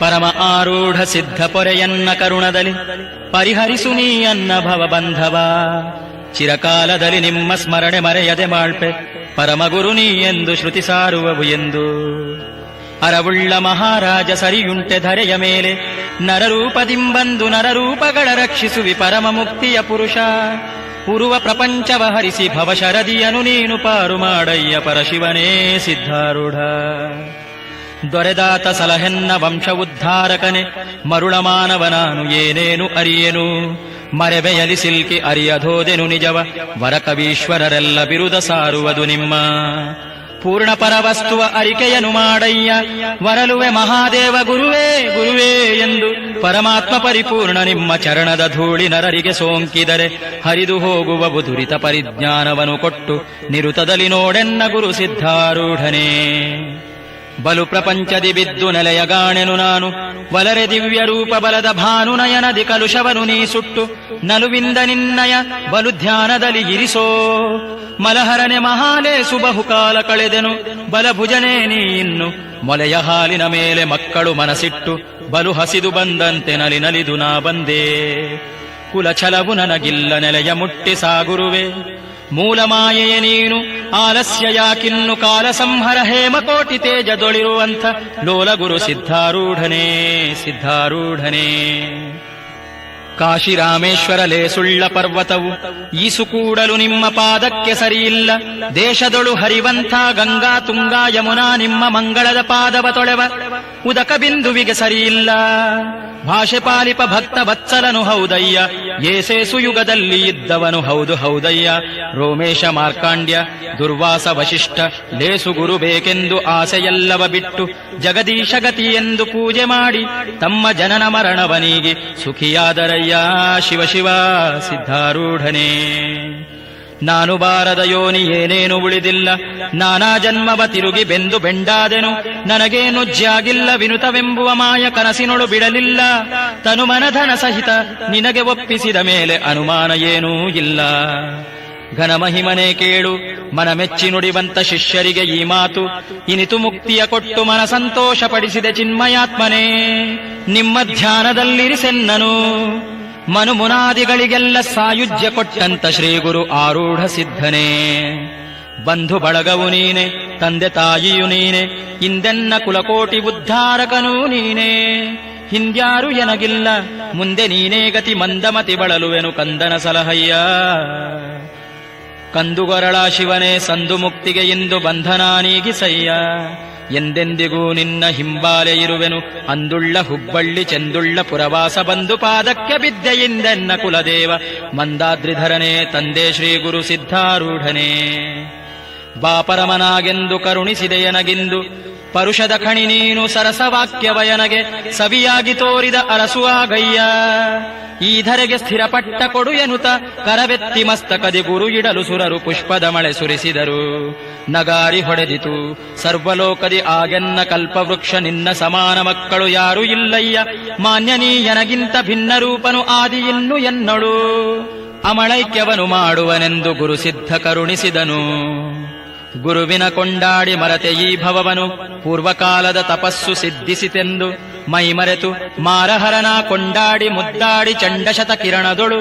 ಪರಮ ಆರೂಢ ಸಿದ್ಧ ಪೊರೆಯನ್ನ ಕರುಣದಲ್ಲಿ ಪರಿಹರಿಸು ನೀಯನ್ನ ಭವಬಂಧವ. ಚಿರಕಾಲದಲ್ಲಿ ನಿಮ್ಮ ಸ್ಮರಣೆ ಮರೆಯದೆ ಮಾಳ್ಪೆ ಪರಮಗುರು ನೀ ಎಂದು ಶ್ರುತಿ ಸಾರುವವು ಎಂದು. ಅರವುಳ್ಳ ಮಹಾರಾಜ ಸರಿಯುಂಟೆ ಧರೆಯ ಮೇಲೆ ನರರೂಪದಿಂಬಂದು ನರರೂಪಗಳ ರಕ್ಷಿಸುವಿ ಪರಮ ಮುಕ್ತಿಯ ಪುರುಷ. ಉರುವ ಪ್ರಪಂಚವ ಹರಿಸಿ ಭವಶರದಿಯನು ನೀನು ಪಾರು ಮಾಡಯ್ಯ ಪರಶಿವನೇ ಸಿದ್ಧಾರೂಢ. ದೊರೆದಾತ ಸಲಹೆನ್ನ ವಂಶ ಉದ್ಧಾರಕನೆ ಮರುಳ ಮಾನವನಾನು ಏನೇನು ಅರಿಯೆನು. ಮರೆಬೆಯಲಿ ಸಿಲ್ಕಿ ಅರಿಯಧೋದೆನು ನಿಜವ ವರಕವೀಶ್ವರರೆಲ್ಲ ಬಿರುದ ಸಾರುವುದು ನಿಮ್ಮ. ಪೂರ್ಣ ಪರವಸ್ತುವ ಅರಿಕೆಯನು ಮಾಡಯ್ಯ ವರಲುವೆ ಮಹಾದೇವ ಗುರುವೇ ಗುರುವೇ ಎಂದು. ಪರಮಾತ್ಮ ಪರಿಪೂರ್ಣ ನಿಮ್ಮ ಚರಣದ ಧೂಳಿ ನರರಿಗೆ ಸೋಂಕಿದರೆ ಹರಿದು ಹೋಗುವವು ದುರಿತ ಪರಿಜ್ಞಾನವನು ಕೊಟ್ಟು ನಿರುತದಲ್ಲಿ ನೋಡೆನ್ನ ಗುರು ಸಿದ್ಧಾರೂಢನೇ. ಬಲು ಪ್ರಪಂಚದಿ ಬಿದ್ದು ನೆಲೆಯಗಾಣೆನು ನಾನು ವಲರೆ ದಿವ್ಯ ರೂಪ ಬಲದ ಭಾನುನಯನದಿ ಕಲುಷವನು ನೀ ಸುಟ್ಟು ನಲುವಿಂದ ನಿನ್ನಯ ಬಲು ಧ್ಯಾನದಲ್ಲಿ ಇರಿಸೋ. ಮಲಹರನೆ ಮಹಾಲೇಸು ಬಹುಕಾಲ ಕಳೆದೆನು ಬಲಭುಜನೇ ನೀ ಇನ್ನು ಮೊಲೆಯ ಹಾಲಿನ ಮೇಲೆ ಮಕ್ಕಳು ಮನಸಿಟ್ಟು ಬಲು ಹಸಿದು ಬಂದಂತೆ ನಲಿ ನಲಿದು ನಾ ಬಂದೆ. ಕುಲಛಲವು ನನಗಿಲ್ಲ ನೆಲೆಯ ಮುಟ್ಟಿ ಸಾಗುರುವೆ ಮೂಲ ಮಾಯೆಯ ನೀನು ಆಲಸ್ಯ ಯಾಕಿನ್ನು ಕಾಲ ಸಂಹರ ಹೇಮಕೋಟಿ ತೇಜದೊಳಿರುವಂಥ ಲೋಲ ಗುರು ಸಿದ್ಧಾರೂಢನೇ ಸಿದ್ಧಾರೂಢನೇ. ಕಾಶಿರಾಮೇಶ್ವರ ಲೇಸುಳ್ಳ ಪರ್ವತವು ಈಸು ಕೂಡಲು ನಿಮ್ಮ ಪಾದಕ್ಕೆ ಸರಿಯಿಲ್ಲ. ದೇಶದೊಳು ಹರಿವಂಥ ಗಂಗಾ ತುಂಗಾ ಯಮುನಾ ನಿಮ್ಮ ಮಂಗಳದ ಪಾದವ ತೊಳೆವ ಉದಕ ಬಿಂದುವಿಗೆ ಸರಿಯಿಲ್ಲ. ಭಾಷೆ ಪಾಲಿಪ ಭಕ್ತ ವತ್ಸಲನು ಹೌದಯ್ಯ ಏಸೇಸು ಯುಗದಲ್ಲಿ ಇದ್ದವನು ಹೌದು ಹೌದಯ್ಯ. ರೋಮೇಶ ಮಾರ್ಕಾಂಡ್ಯ ದುರ್ವಾಸ ವಶಿಷ್ಠ ಲೇಸು ಗುರು ಬೇಕೆಂದು ಆಸೆಯಲ್ಲವ ಬಿಟ್ಟು ಜಗದೀಶ ಗತಿ ಎಂದು ಪೂಜೆ ಮಾಡಿ ತಮ್ಮ ಜನನ ಮರಣವನಿಗೆ ಸುಖಿಯಾದರಯ್ಯ ಶಿವ ಶಿವ ಸಿದ್ಧಾರೂಢನೇ. ನಾನು ಬಾರದ ಯೋನಿ ಏನೇನು ಉಳಿದಿಲ್ಲ ನಾನಾ ಜನ್ಮವ ತಿರುಗಿ ಬೆಂದು ಬೆಂಡಾದೆನು. ನನಗೇನು ಜ್ಯಾಗಿಲ್ಲ ವಿನುತವೆಂಬುವ ಮಾಯ ಕನಸಿನೊಳು ಬಿಡಲಿಲ್ಲ. ತನು ಮನಧನ ಸಹಿತ ನಿನಗೆ ಒಪ್ಪಿಸಿದ ಮೇಲೆ ಅನುಮಾನ ಏನೂ ಇಲ್ಲ. ಘನಮಹಿಮನೆ ಕೇಳು ಮನ ಮೆಚ್ಚಿ ನುಡಿವಂತ ಶಿಷ್ಯರಿಗೆ ಈ ಮಾತು ಇನಿತು ಮುಕ್ತಿಯ ಕೊಟ್ಟು ಮನ ಸಂತೋಷ ಪಡಿಸಿದೆ ಚಿನ್ಮಯಾತ್ಮನೇ. ನಿಮ್ಮ ಧ್ಯಾನದಲ್ಲಿರಿಸೆನ್ನನು ಮನು ಮುನಾದಿಗಳಿಗೆಲ್ಲ ಸಾಯುಜ್ಯ ಕೊಟ್ಟಂತ ಶ್ರೀಗುರು ಆರೂಢ ಸಿದ್ಧನೇ. ಬಂಧು ಬಳಗವು ನೀನೆ ತಂದೆ ತಾಯಿಯು ನೀನೆ ಇಂದೆನ್ನ ಕುಲಕೋಟಿ ಉದ್ಧಾರಕನೂ ನೀನೆ. ಹಿಂದ್ಯಾರು ಎನಗಿಲ್ಲ ಮುಂದೆ ನೀನೇ ಗತಿ ಮಂದಮತಿ ಬಳಲುವೆನು ಕಂದನ ಸಲಹಯ್ಯ. ಕಂದುಗೊರಳ ಶಿವನೇ ಸಂದು ಮುಕ್ತಿಗೆ ಇಂದು ಬಂಧನ ನೀಗಿಸಯ್ಯ. ಎಂದೆಂದಿಗೂ ನಿನ್ನ ಹಿಂಬಾಲೆ ಇರುವೆನು ಅಂದುಳ್ಳ ಹುಬ್ಬಳ್ಳಿ ಚೆಂದುಳ್ಳ ಪುರವಾಸ ಬಂದು ಪಾದಕ್ಕೆ ಬಿದ್ದೆಯಿಂದೆನ್ನ ಕುಲದೇವ ಮಂದಾದ್ರಿಧರನೇ ತಂದೆ ಶ್ರೀ ಗುರು ಸಿದ್ಧಾರೂಢನೇ. ಬಾಪರಮನಾಗೆಂದು ಕರುಣಿಸಿದೆಯನಗಿಂದು ಪರುಷದ ಖಣಿ ನೀನು ಸರಸವಾಕ್ಯವಯನಗೆ ಸವಿಯಾಗಿ ತೋರಿದ ಅರಸುವಾಗಯ್ಯ. ಈ ಧರೆಗೆ ಸ್ಥಿರಪಟ್ಟ ಕೊಡು ಎನುತ ಕರವೆತ್ತಿ ಮಸ್ತಕದಿ ಗುರು ಇಡಲು ಸುರರು ಪುಷ್ಪದ ಮಳೆ ಸುರಿಸಿದರು. ನಗಾರಿ ಹೊಡೆದಿತು ಸರ್ವಲೋಕದಿ ಆಗೆನ್ನ ಕಲ್ಪವೃಕ್ಷ ನಿನ್ನ ಸಮಾನ ಮಕ್ಕಳು ಯಾರು ಇಲ್ಲಯ್ಯ. ಮಾನ್ಯನೀಯನಗಿಂತ ಭಿನ್ನ ರೂಪನು ಆದಿ ಇನ್ನು ಎನ್ನಳು ಅಮಳೈಕ್ಯವನು ಮಾಡುವನೆಂದು ಗುರು ಸಿದ್ಧ ಕರುಣಿಸಿದನು. ಗುರುವಿನ ಕೊಂಡಾಡಿ ಮರತೆ ಈ ಭವವನು ಪೂರ್ವಕಾಲದ ತಪಸ್ಸು ಸಿದ್ಧಿಸಿತೆಂದು ಮೈಮರೆತು ಮಾರಹರನ ಕೊಂಡಾಡಿ ಮುದ್ದಾಡಿ ಚಂಡಶತ ಕಿರಣದೊಳು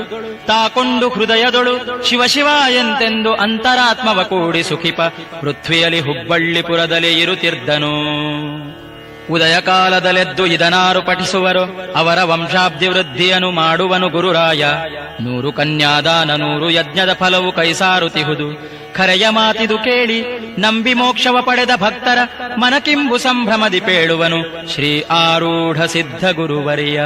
ತಾಕೊಂಡು ಹೃದಯದೊಳು ಶಿವ ಶಿವ ಎಂತೆಂದು ಅಂತರಾತ್ಮವ ಕೂಡಿ ಸುಖಿಪ ಪೃಥ್ವಿಯಲ್ಲಿ ಹುಬ್ಬಳ್ಳಿಪುರದಲ್ಲಿ ಇರುತ್ತಿದ್ದನು. ಉದಯ ಕಾಲದಲೆದ್ದು ಇದನಾರು ಪಠಿಸುವರು ಅವರ ವಂಶಾಬ್ಧಿವೃದ್ಧಿಯನ್ನು ಮಾಡುವನು ಗುರುರಾಯ. 100 ಕನ್ಯಾದಾನ 100 ಯಜ್ಞದ ಫಲವು ಕೈಸಾರುತಿಹುದು. ಖರೆಯ ಮಾತಿದು ಕೇಳಿ ನಂಬಿ ಮೋಕ್ಷವ ಪಡೆದ ಭಕ್ತರ ಮನಕಿಂಬು ಸಂಭ್ರಮದಿ ಪೇಳುವನು ಶ್ರೀ ಆರೂಢ ಸಿದ್ಧ ಗುರುವರಿಯ.